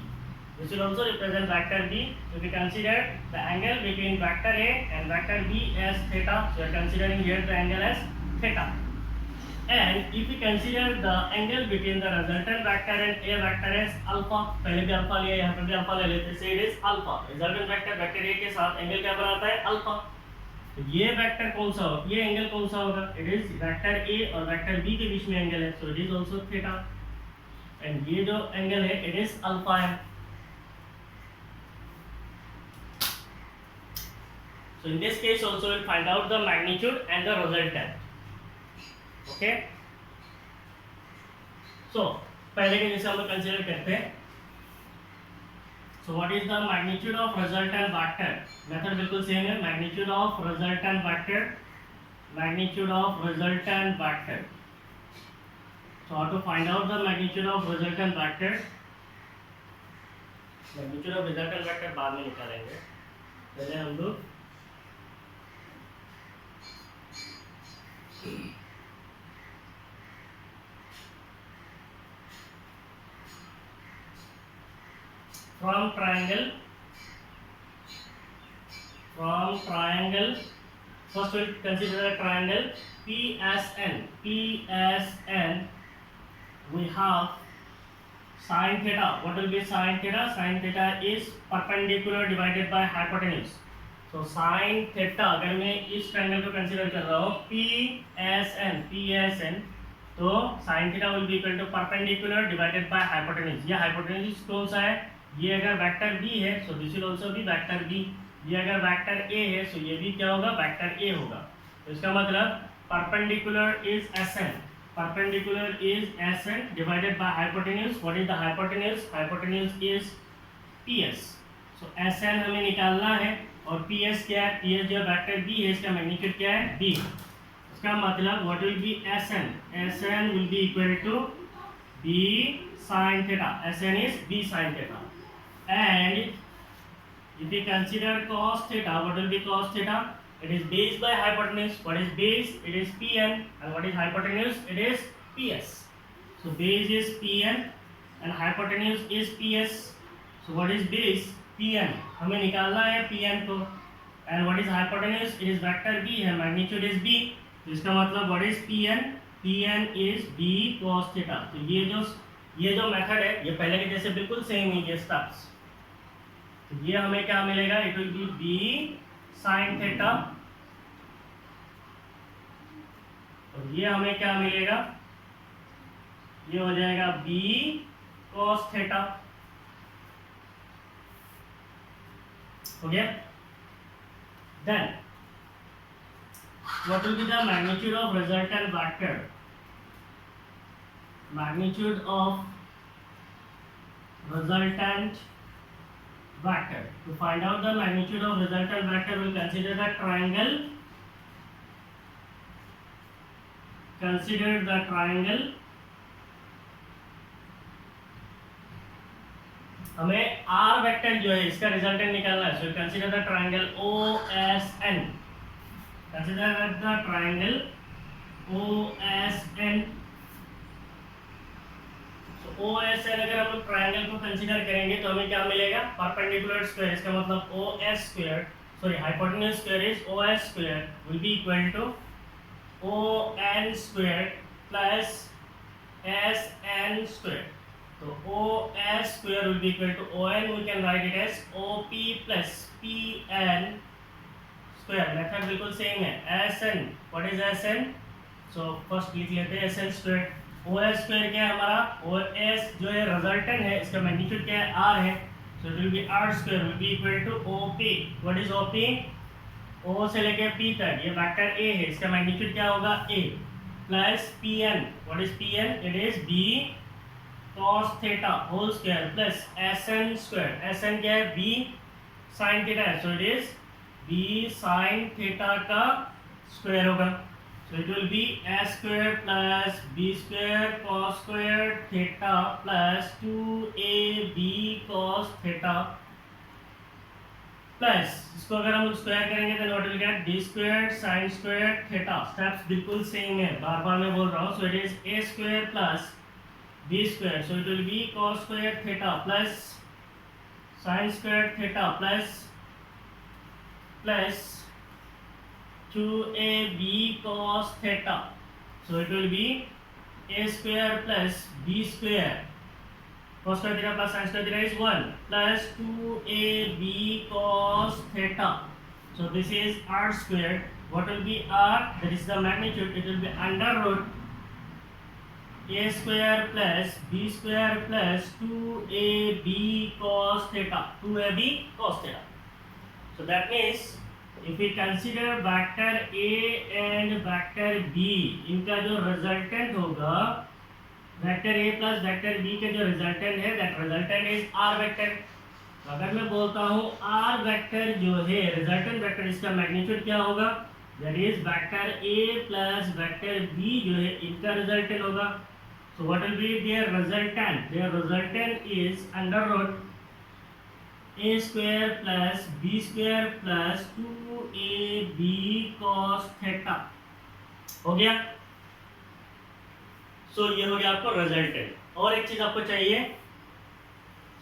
This will also represent vector B. If we consider the angle between vector A and vector B as theta, so we are considering here the angle as theta. And if we consider the angle between the resultant vector and A vector as alpha, पहले भी alpha लिया, यहाँ पे भी alpha ले लेते, say it is alpha. Resultant vector vector A के साथ angle क्या बनाता है? Alpha. तो ये वेक्टर कौन सा होगा? ये एंगल कौन सा होगा? It is वेक्टर A और वेक्टर B के बीच में एंगल है, so it is also theta. And ये जो एंगल है, it is alpha है. So in this case also we'll find out the magnitude and the resultant. Okay. So पहले के जैसे हम लोग कंसीडर करते हैं. So what is the magnitude of resultant vector? Method बिल्कुल सेम है. Magnitude of resultant vector. Magnitude of resultant vector. So how to find out the magnitude of resultant vector? Magnitude of resultant vector बाद में निकालेंगे. पहले हम लोग from triangle first we'll consider a triangle PSN. We have sin theta. What will be sin theta? Sin theta is perpendicular divided by hypotenuse. So sin theta अगर मैं इस triangle को कंसीडर कर रहा हूँ PSN, तो sin theta will be equal to perpendicular divided by hypotenuse. ये hypotenuse कौन सा है? ये अगर वेक्टर B है, so this will also be vector B. ये अगर वेक्टर A है, so ये भी क्या होगा? वेक्टर A होगा. तो इसका मतलब perpendicular is SN. Perpendicular is SN divided by hypotenuse. What is the hypotenuse? Hypotenuse is PS. So SN हमें निकालना है और PS क्या है? PS जो वेक्टर B है इसका मैग्नीट्यूड क्या है? B. इसका मतलब what will be SN? SN will be equal to B sin theta. SN is B sin theta. And if we consider cos theta, what will be cos theta? It is base by hypotenuse. What is base? It is Pn. And what is hypotenuse? It is PS. So base is Pn and hypotenuse is PS. So what is base? PN. हमें निकालना है PN को, and what is hypotenuse? It is vector B है, magnitude is B. तो इसका मतलब what is PN? PN is B cos theta. तो ये जो मेथड है ये पहले के जैसे बिल्कुल सेम ही ये स्टेप्स. तो ये हमें क्या मिलेगा? It will be B sin theta. और ये हमें क्या मिलेगा? ये हो जाएगा B cos theta. हो गया? Then what will be the magnitude of resultant vector? Magnitude of resultant vector. To find out the magnitude of resultant vector, we'll consider the triangle. Consider the triangle. हमें R vector जो है इसका resultant निकालना है. So consider the triangle OSN. Consider the triangle OSN. So OSN अगर हम लोग triangle को कंसीडर करेंगे तो हमें क्या मिलेगा? Perpendicular square. इसका मतलब OS square, sorry hypotenuse square is OS square will be equal to ON square plus SN square. So OS square will be equal to ON. We can write it as OP plus PN square. Method बिल्कुल same है. SN. What is SN? So first लिख लेते हैं SN square. OS square क्या है हमारा? OS जो है रिजल्टेंट है, इसका मैग्नीट्यूड क्या है? R है. So it will be R square will be equal to OP. What is OP? O से लेके P तक ये वेक्टर A है, इसका मैग्नीट्यूड क्या होगा? A plus PN. What is PN? It is B cos theta whole square plus SN square. SN क्या है? B sin theta है, so it is B sin theta का square होगा. So it will be S square plus B square cos square theta plus 2AB cos theta plus इसको अगर हम square करेंगे तो what will get? D square sin square theta. Steps बिल्कुल same है, बार बार मैं बोल रहा हूँ. So it is A square plus B square. So it will be cos square theta plus sin square theta plus 2AB cos theta. So it will be A square plus B square cos square theta plus sin square theta is 1 plus 2AB cos theta. So this is R square. What will be R? That is the magnitude. It will be under root A square plus B square plus 2AB cos theta. 2AB cos theta. So that means if we consider vector A and vector B, इनका जो resultant होगा, vector A plus vector B के जो resultant है, that resultant is R vector. अगर मैं बोलता हूँ R vector जो है resultant vector, इसका magnitude क्या होगा? That is vector A plus vector B जो है इनका resultant होगा. So what will be their resultant? Their resultant is under root A square plus B square plus 2AB cos theta. हो गया? So ये हो गया आपको resultant. और एक चीज आपको चाहिए,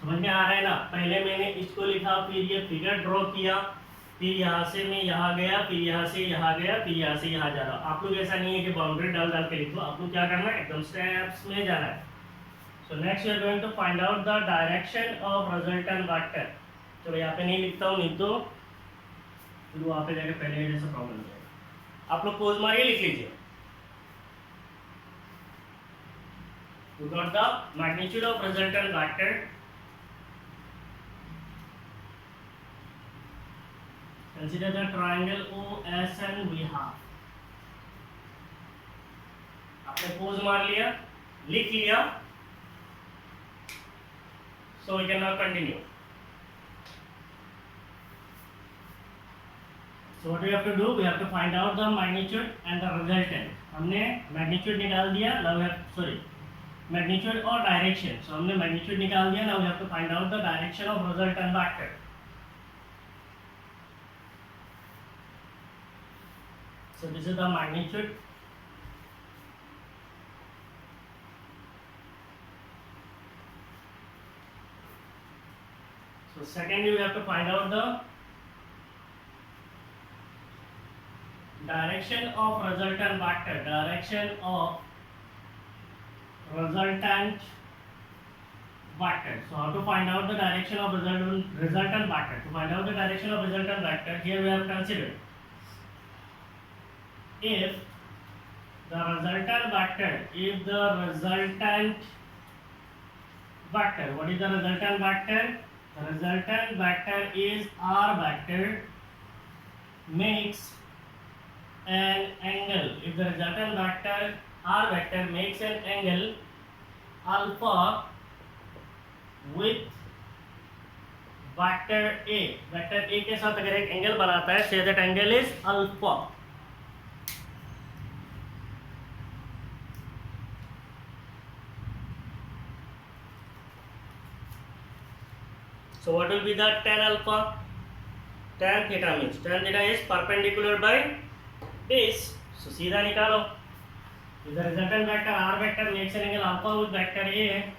समझ में आ रहा है ना? पहले मैंने इसको लिखा, फिर ये फिगर ड्रॉ किया, फिर यहाँ से मैं यहाँ गया, फिर यहाँ से यहाँ गया, फिर यहाँ से यहाँ जा रहा हूँ. आप लोग ऐसा नहीं है कि बाउंड्री डाल डाल के लिखो. आप लोग क्या करना है? एकदम स्टेप्स में जाना है. So next we are going to find out the direction of resultant vector. चलो यहाँ पे नहीं लिखता हूँ, नहीं तो फिर वहाँ पे जाके पहले जैसा प्रॉब्लम हो जाएगा. आप लोग पोज मारिए, लिख लीजिए. We got the magnitude of resultant vector. Consider the triangle OSN we have. आपने पोज मार लिया, लिख लिया. So we can now continue. So what we have to do? We have to find out the magnitude and the resultant. हमने magnitude निकाल दिया. Now we have, sorry, magnitude और direction. So हमने magnitude निकाल दिया. Now we have to find out the direction of resultant vector. So this is the magnitude. So second you have to find out the direction of resultant vector. Direction of resultant vector. So how to find out the direction of resultant vector? To find out the direction of resultant vector, here we have considered if the resultant vector, what is the resultant vector? The resultant vector is R vector makes an angle. If the resultant vector R vector makes an angle alpha with vector A के साथ अगर एक angle बनाता है, say that angle is alpha. So what will be the tan alpha? Tan theta means tan theta is perpendicular by base. So सीधा निकालो. If the resultant vector R vector makes an angle alpha with vector A,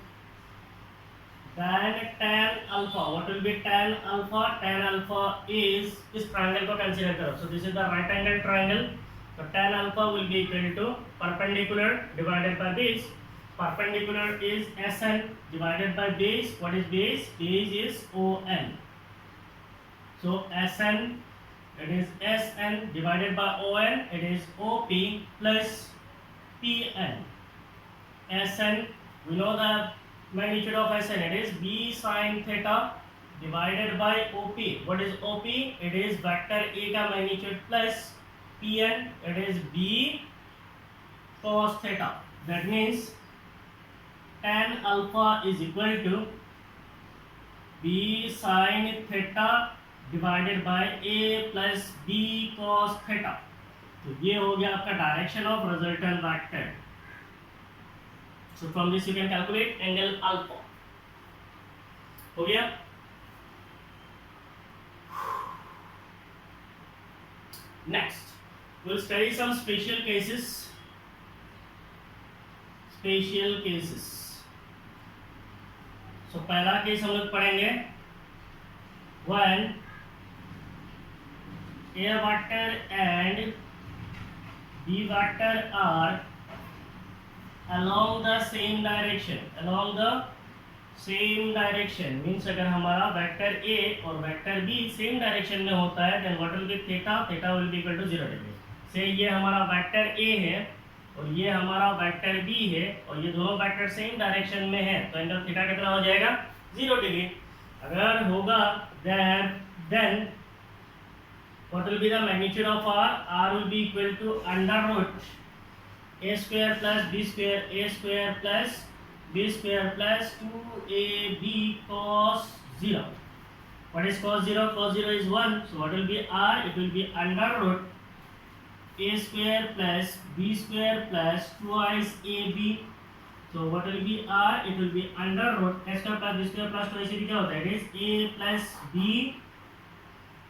then tan alpha. What will be tan alpha? Tan alpha is इस triangle को consider करो. So this is the right angle triangle. So tan alpha will be equal to perpendicular divided by base. Perpendicular is SN divided by base. What is base? Base is ON. So SN, it is SN divided by ON. It is OP plus PN. SN, we know the magnitude of SN. It is B sin theta divided by OP. What is OP? It is vector A का magnitude plus PN. It is B cos theta. That means tan alpha is equal to B sin theta divided by A plus B cos theta. तो ये हो गया आपका direction of resultant vector. So from this you can calculate angle alpha. हो गया. Next, we'll study some special cases. So पहला case हम लोग पढ़ेंगे when A vector and B vector are along the same direction. Means अगर हमारा vector A और vector B same direction में होता है, then what will be theta will be equal to 0 degree. से ये हमारा वेक्टर A है और ये हमारा वेक्टर B है और ये दोनों वेक्टर सेम डायरेक्शन में है, तो एंगल थीटा कितना हो जाएगा 0 डिग्री. अगर होगा then what will be the magnitude of R will be equal to under root A square plus B square, A square plus B square plus 2AB cos 0. What is cos 0? Cos 0 is 1. So what will be R? It will be under root A square plus B square plus twice AB. So what will be R? It will be under root A square plus B square plus twice AB क्या होता है? It is A plus B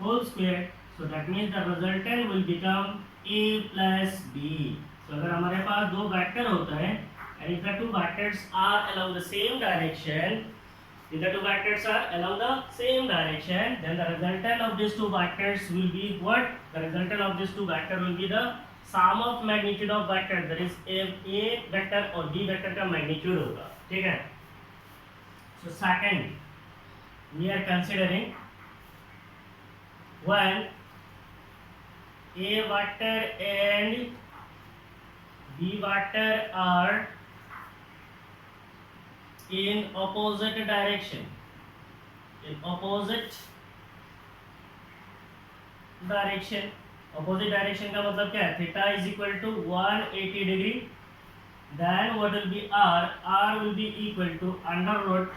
whole square. So that means the resultant will become A plus B. So अगर हमारे पास दो vector होता है and if the two vectors are along the same direction, then the resultant of these two vectors will be what? The resultant of these two vectors will be the sum of magnitude of vectors. That is A vector और B vector का magnitude होगा. ठीक है? So second, we are considering when A vector and B vector are in opposite direction. Opposite direction का मतलब क्या है? Theta is equal to 180 degree. Then what will be R? R will be equal to under root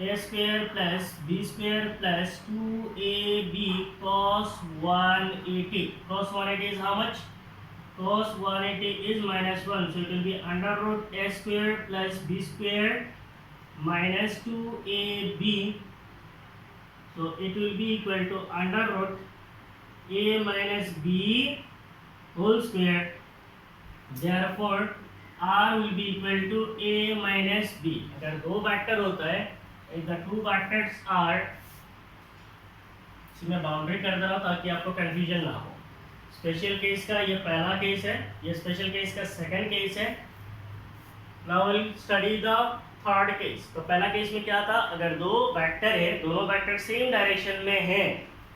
A square plus B square plus 2AB cos 180. Cos 180 is how much? Cos 180 is minus 1. So it will be under root A square plus B square minus 2AB. So it will be equal to under root A minus B whole square. Therefore R will be equal to A minus B. अगर दो vector होता है if the two vectors are, मैं boundary कर दे रहा हूँ ताकि आपको कंफ्यूजन ना हो। स्पेशल केस का ये पहला केस है, ये स्पेशल केस का सेकंड केस है। Now will study the third case. तो पहला केस में क्या था, अगर दो वेक्टर है, दोनों वेक्टर सेम डायरेक्शन में हैं।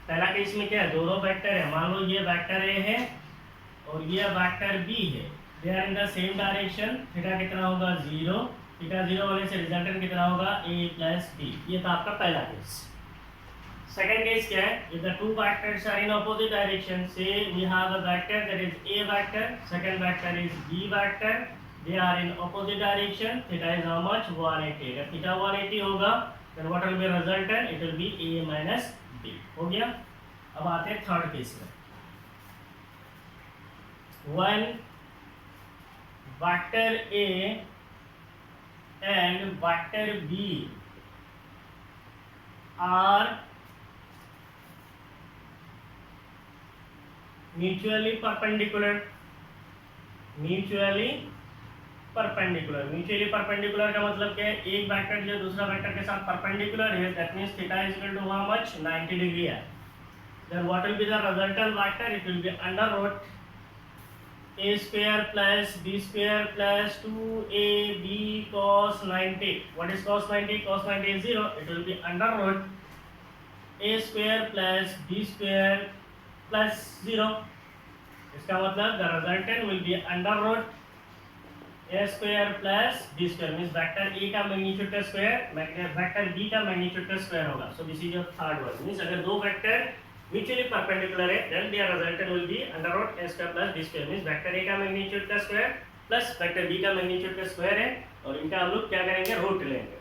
पहला केस में क्या है, दोनों वेक्टर है, मान लो ये वेक्टर ए है और ये वेक्टर बी है, they are in the same direction. Theta कितना होगा 0, थीटा 0 होने से रिजल्टेंट कितना होगा a प्लस बी। ये था आपका पहला केस। सेकंड केस क्या है, if the two vectors are in opposite direction, say we have a vector that is a vector, second vector is b vector, they are in opposite direction, theta is how much 180। अगर theta 180 होगा then what will be resultant, it will be a minus b। हो गया। अब आते हैं third case में। when vector a and vector b are mutually perpendicular, mutually perpendicular. Mutually perpendicular का मतलब क्या है, एक वेक्टर जो दूसरा वेक्टर के साथ परपेंडिकुलर है, that means theta is equal to how much 90 degree है। Then what will be the resultant vector, it will be under root a square plus b square plus 2ab cos 90। what is cos 90? cos 90 is 0, it will be under root a square plus b square plus 0। इसका मतलब the resultant will be under root a square plus b square, means vector a का magnitude का square vector b का magnitude का square होगा। so this is your third one, means अगर दो vector mutually perpendicular है then their resultant will be under root a square plus b square, means vector a का magnitude का square plus vector b का magnitude का square है, और इनका हम लोग क्या करेंगे, रूट लेंगे।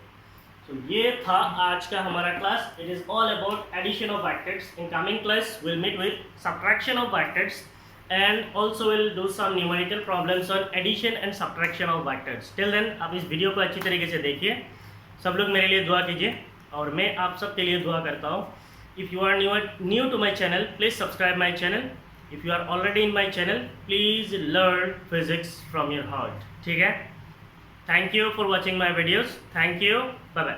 तो ये था आज का हमारा class. It is all about addition of vectors. In coming class will meet with subtraction of vectors and also will do some numerical problems on addition and subtraction of vectors। till then आप इस video को अच्छी तरीके से देखिए। सब लोग मेरे लिए दुआ कीजिए और मैं आप सब के लिए दुआ करता हूँ। if you are new to my channel, please subscribe my channel। if you are already in my channel, please learn physics from your heart। ठीक है। thank you for watching my videos। thank you, bye bye।